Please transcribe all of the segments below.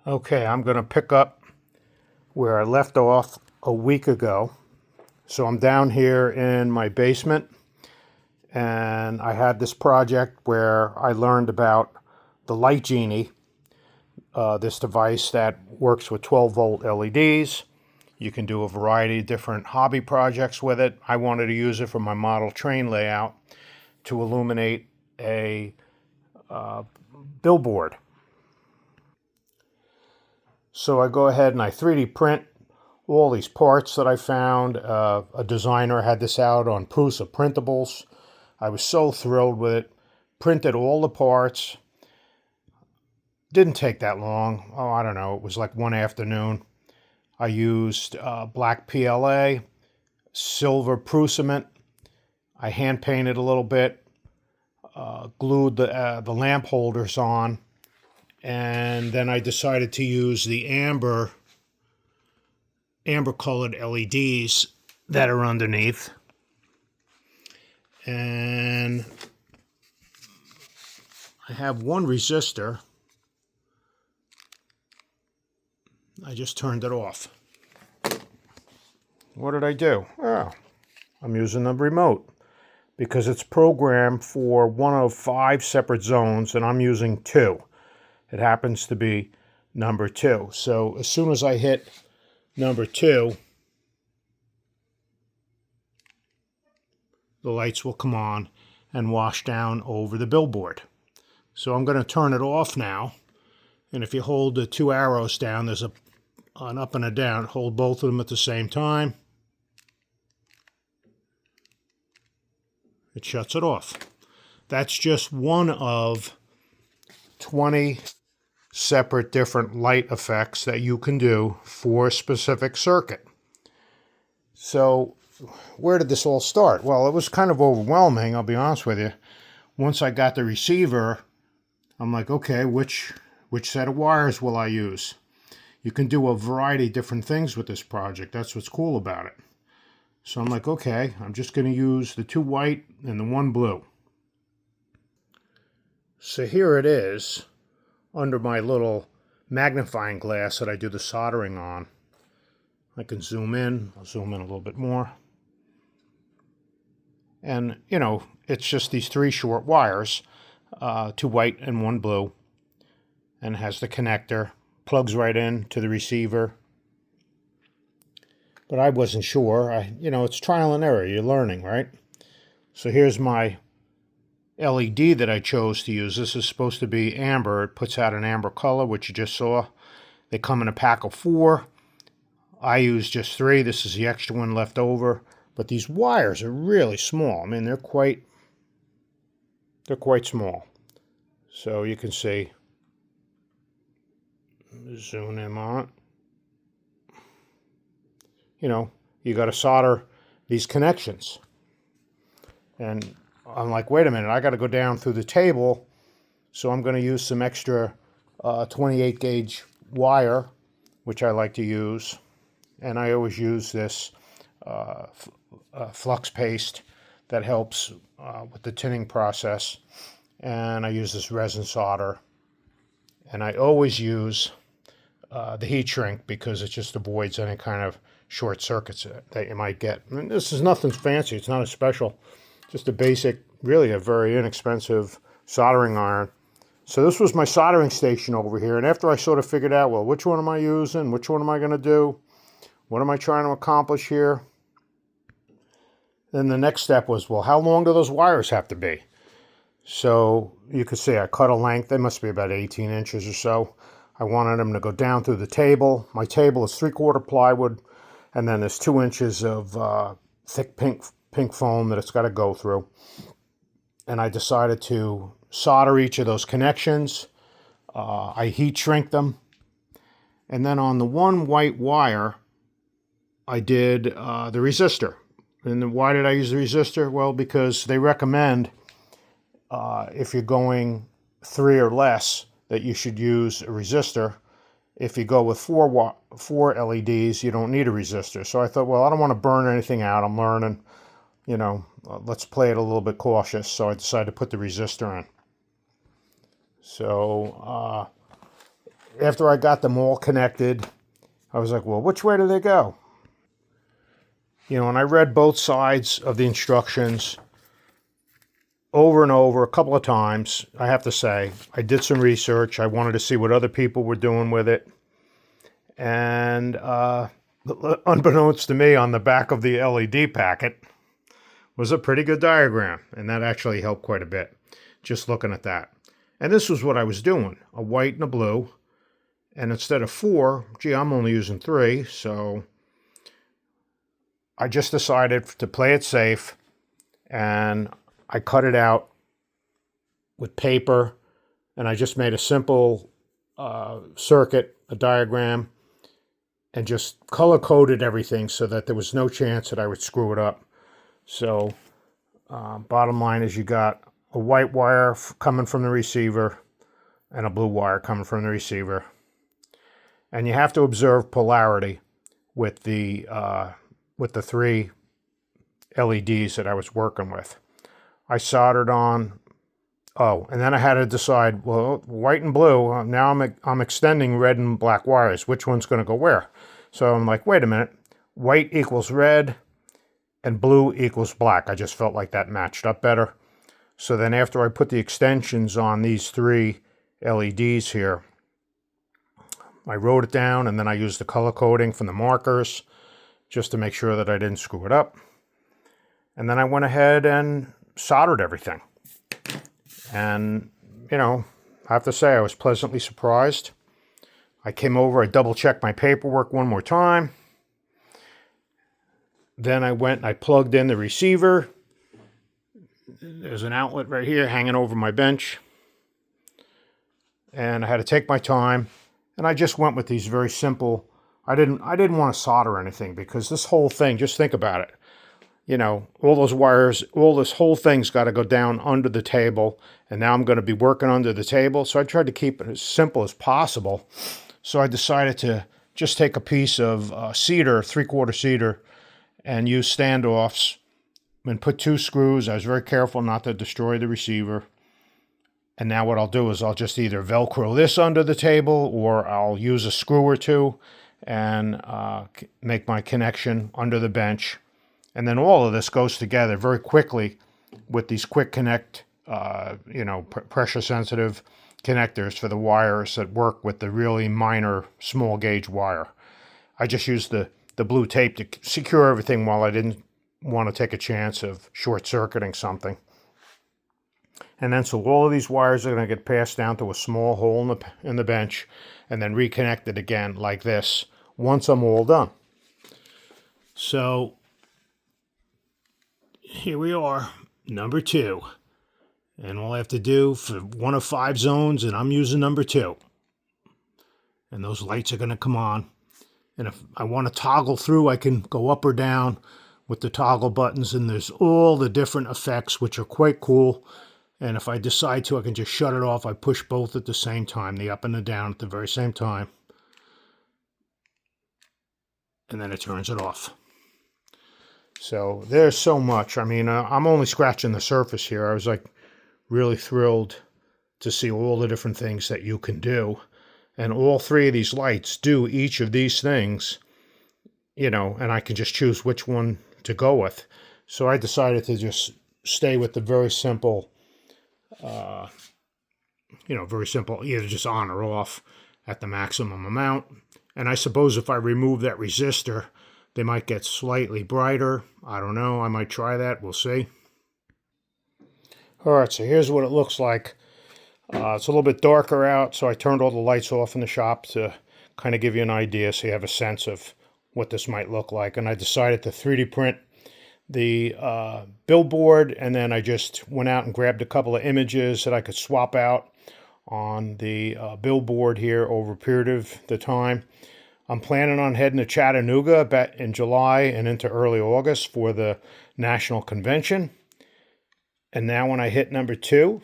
Okay, I'm going to pick up where I left off a week ago. So I'm down here in my basement, and I had this project where I learned about the light Genie, this device that works with 12-volt LEDs. You can do a variety of different hobby projects with it. I wanted to use it for my model train layout to illuminate a billboard. So I go ahead and I 3D print all these parts that I found. A designer had this out on Prusa Printables. I was so thrilled with it. Printed all the parts. Didn't take that long. Oh, I don't know. It was like one afternoon. I used black PLA, silver Prusament. I hand painted a little bit, glued the lamp holders on, and then I decided to use the amber colored LEDs that are underneath. And I have one resistor. I just turned it off. What did I do? Oh, I'm using the remote because it's programmed for one of 5 separate zones, and I'm using 2. It happens to be number 2. So as soon as I hit number 2, the lights will come on and wash down over the billboard. So I'm going to turn it off now. And if you hold the 2 arrows down, there's an up and a down. Hold both of them at the same time. It shuts it off. That's just one of 20 separate different light effects that you can do for a specific circuit. So where did this all start? Well, it was kind of overwhelming, I'll be honest with you. Once I got the receiver, I'm like, okay, which set of wires will I use? You can do a variety of different things with this project. That's what's cool about it. So I'm like, okay, I'm just going to use the 2 white and the 1 blue. So here it is under my little magnifying glass that I do the soldering on. I can zoom in. I'll zoom in a little bit more. And, you know, it's just these 3 short wires, 2 white and 1 blue, and it has the connector, plugs right in to the receiver. But I wasn't sure. It's trial and error. You're learning, right? So here's my LED that I chose to use. This is supposed to be amber. It puts out an amber color, which you just saw. They come in a pack of 4. I used just 3. This is the extra one left over. But these wires are really small. I mean, they're quite small. So you can see. Zoom in on it. You got to solder these connections. And I'm like, wait a minute, I got to go down through the table. So I'm going to use some extra 28 gauge wire, which I like to use. And I always use this flux paste that helps with the tinning process. And I use this resin solder. And I always use the heat shrink because it just avoids any kind of short circuits that you might get. I mean, this is nothing fancy. It's not a special. Just a basic, really a very inexpensive soldering iron. So this was my soldering station over here. And after I sort of figured out, well, which one am I using? Which one am I going to do? What am I trying to accomplish here? Then the next step was, well, how long do those wires have to be? So you could see I cut a length. They must be about 18 inches or so. I wanted them to go down through the table. My table is 3/4 plywood. And then there's 2 inches of thick pink foam that it's got to go through. And I decided to solder each of those connections. I heat shrink them. And then on the 1 white wire, I did the resistor. And why did I use the resistor? Well, because they recommend if you're going 3 or less that you should use a resistor. If you go with 4 LEDs, you don't need a resistor. So I thought, well, I don't want to burn anything out. I'm learning, let's play it a little bit cautious. So I decided to put the resistor in. So after I got them all connected, I was like, well, which way do they go? You know, and I read both sides of the instructions over and over a couple of times. I have to say, I did some research. I wanted to see what other people were doing with it. And unbeknownst to me, on the back of the LED packet was a pretty good diagram. And that actually helped quite a bit, just looking at that. And this was what I was doing, a white and a blue. And instead of 4, gee, I'm only using 3. So I just decided to play it safe. And I cut it out with paper. And I just made a simple circuit, a diagram, and just color-coded everything so that there was no chance that I would screw it up. So bottom line is you got a white wire coming from the receiver and a blue wire coming from the receiver. And you have to observe polarity with the 3 LEDs that I was working with. I soldered on, and then I had to decide, well, white and blue, now I'm extending red and black wires. Which one's going to go where? So I'm like, wait a minute, white equals red and blue equals black. I just felt like that matched up better. So then after I put the extensions on these 3 LEDs here, I wrote it down, and then I used the color coding from the markers just to make sure that I didn't screw it up. And then I went ahead and soldered everything. And, you know, I have to say I was pleasantly surprised. I came over, I double-checked my paperwork one more time. Then I went and I plugged in the receiver. There's an outlet right here hanging over my bench. And I had to take my time. And I just went with these very simple. I didn't want to solder anything, because this whole thing, just think about it. You know, all those wires, all this whole thing's got to go down under the table. And now I'm going to be working under the table. So I tried to keep it as simple as possible. So I decided to just take a piece of cedar, 3/4 cedar, and use standoffs and put 2 screws. I was very careful not to destroy the receiver. And now what I'll do is I'll just either Velcro this under the table, or I'll use a screw or 2 and make my connection under the bench. And then all of this goes together very quickly with these quick connect, pressure sensitive connectors for the wires that work with the really minor small gauge wire. I just used the blue tape to secure everything while I didn't want to take a chance of short circuiting something. And then so all of these wires are going to get passed down to a small hole in the bench, and then reconnected again like this once I'm all done. So here we are, number 2. And all I have to do for one of 5 zones, and I'm using number 2. And those lights are going to come on. And if I want to toggle through, I can go up or down with the toggle buttons. And there's all the different effects, which are quite cool. And if I decide to, I can just shut it off. I push both at the same time, the up and the down at the very same time. And then it turns it off. So there's so much. I mean, I'm only scratching the surface here. I was like really thrilled to see all the different things that you can do. And all 3 of these lights do each of these things, you know, and I can just choose which one to go with. So I decided to just stay with the very simple, very simple, either just on or off at the maximum amount. And I suppose if I remove that resistor, they might get slightly brighter. I don't know. I might try that. We'll see. All right, so here's what it looks like. It's a little bit darker out, so I turned all the lights off in the shop to kind of give you an idea so you have a sense of what this might look like. And I decided to 3D print the billboard, and then I just went out and grabbed a couple of images that I could swap out on the billboard here over a period of the time. I'm planning on heading to Chattanooga in July and into early August for the National Convention. And now when I hit number 2,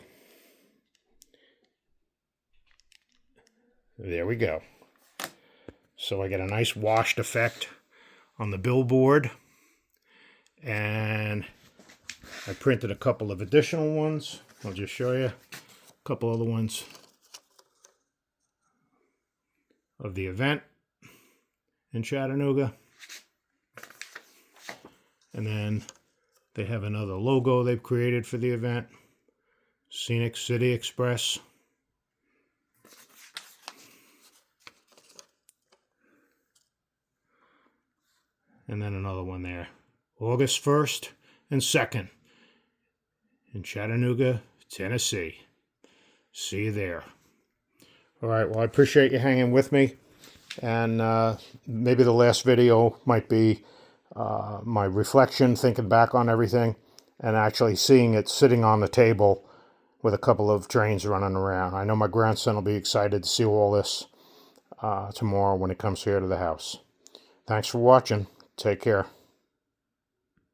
there we go. So I get a nice washed effect on the billboard. And I printed a couple of additional ones. I'll just show you a couple other ones. of the event in Chattanooga. And then they have another logo they've created for the event, Scenic City Express. And then another one there, August 1st and 2nd in Chattanooga, Tennessee. See you there. All right, well, I appreciate you hanging with me. And maybe the last video might be my reflection, thinking back on everything, and actually seeing it sitting on the table with a couple of trains running around. I know my grandson will be excited to see all this tomorrow when it comes here to the house. Thanks for watching. Take care.